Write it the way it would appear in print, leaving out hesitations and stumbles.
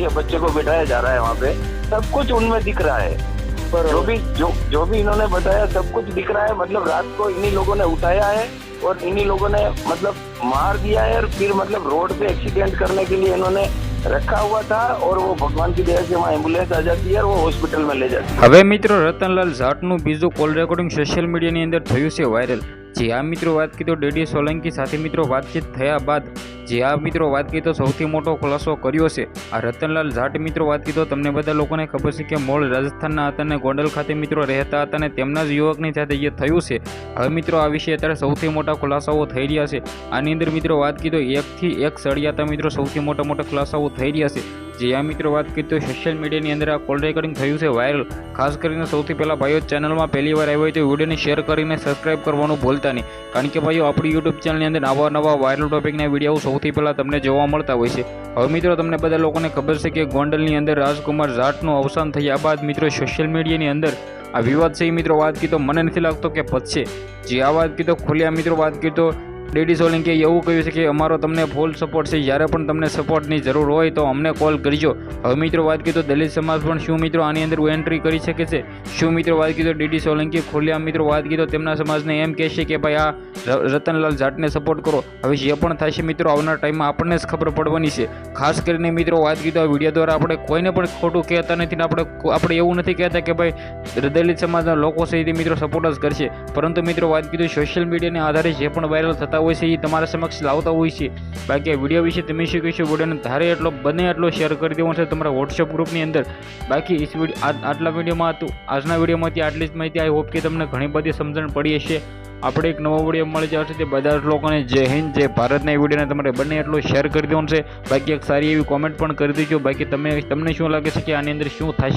के बच्चे को बिठाया जा रहा है वहाँ पे, सब कुछ उनमें दिख रहा है। जो भी इन्होंने बताया सब कुछ दिख रहा है। मतलब रात को इन्हीं लोगों ने उठाया है और इन्हीं लोगों ने मतलब मार दिया है और फिर मतलब रोड पे एक्सीडेंट करने के लिए इन्होंने रखा हुआ था और वो भगवान की दया से वहाँ एम्बुलेंस आ जाती है और वो हॉस्पिटल में ले जाती है। હવે મિત્રો રતનલાલ જાટનું બીજું કોલ રેકોર્ડિંગ સોશિયલ મીડિયાની અંદર થયું છે વાયરલ। જે આ મિત્રો વાત કરી તો ડેડી સોલંકી સાથે મિત્રો વાતચીત થયા બાદ જે આ મિત્રો વાત કરી તો સૌથી મોટો ખુલાસો કર્યો છે આ રતનલાલ જાટ। મિત્રો વાત કરી તો તમને બધા લોકોને ખબર છે કે મૂળ રાજસ્થાનના હતા અને ગોંડલ ખાતે મિત્રો રહેતા હતા અને તેમના જ યુવકની સાથે જે થયું છે। હવે મિત્રો આ વિશે અત્યારે સૌથી મોટા ખુલાસાઓ થઈ રહ્યા છે। આની અંદર મિત્રો વાત કરી તો એકથી એક સળિયાતા મિત્રો સૌથી મોટા ખુલાસાઓ થઈ રહ્યા છે। જે આ મિત્રો વાત કરી તો સોશિયલ મીડિયાની અંદર આ કોલ રેકોર્ડિંગ થયું છે વાયરલ। ખાસ કરીને સૌથી પહેલાં ભાઈઓ ચેનલમાં પહેલી વાર આવ્યો હોય તો વિડીયોને શેર કરીને સબસ્ક્રાઇબ કરવાનું ભૂલતા નહીં, કારણ કે ભાઈઓ આપણી યુટ્યુબ ચેનલની અંદર નવા વાયરલ ટોપિકના વિડીયો સૌથી પહેલાં તમને જોવા મળતા હોય છે। હવે મિત્રો તમને બધા લોકોને ખબર છે કે ગોંડલની અંદર રાજકુમાર જાટનું અવસાન થયા બાદ મિત્રો સોશિયલ મીડિયાની અંદર આ વિવાદ છે મિત્રો વાત કરી તો મને નથી લાગતો કે પતશે। જે આ વાત કરી તો ખુલ્યા મિત્રો વાત કરી તો ડેડી સોલંકીએ એવું કહ્યું છે કે અમારો તમને ફૂલ સપોર્ટ છે, જ્યારે પણ તમને સપોર્ટની જરૂર હોય તો અમને કોલ કરજો। હવે મિત્રો વાત કરીએ તો દલિત સમાજ પણ શું મિત્રો આની અંદર એન્ટ્રી કરી શકે છે? શું મિત્રો વાત કરીએ તો ડેડી સોલંકી ખુલ્લા મિત્રો વાત કરીએ તો તેમના સમાજને એમ કહેશે કે ભાઈ આ રતનલાલ જાટને સપોર્ટ કરો। હવે જે પણ થશે મિત્રો આવનાર ટાઈમમાં આપણને જ ખબર પડવાની છે। ખાસ કરીને મિત્રો વાત કરીએ તો આ વિડીયો દ્વારા આપણે કોઈને પણ ખોટું કહેતા નથી ને આપણે એવું નથી કહેતા કે ભાઈ દલિત સમાજના લોકો છે એ મિત્રો સપોર્ટ જ કરશે, પરંતુ મિત્રો વાત કરીએ તો સોશિયલ મીડિયાને આધારે જે પણ વાયરલ થતા હોય છે એ તમારા સમક્ષ લાવતા હોય છે। બાકી આ વિડીયો વિશે તમે શું કહેશો? વિડીયોને ધારે એટલો બને એટલો શેર કરી દેવાનો છે તમારા વોટ્સએપ ગ્રુપની અંદર। બાકી આટલા વિડીયોમાં હતું, આજના વિડીયોમાંથી આટલી જ માહિતી। આઈ હોપ કે તમને ઘણી બધી સમજણ પડી હશે। આપણે એક નવો વિડીયો મળી જશે તે બધા જ લોકોને જય હિન્દ જય ભારતના વિડીયોને તમારે બને એટલો શેર કરી દેવાનો છે। બાકી એક સારી એવી કોમેન્ટ પણ કરી દેજો। બાકી તમને શું લાગે છે કે આની અંદર શું થશે?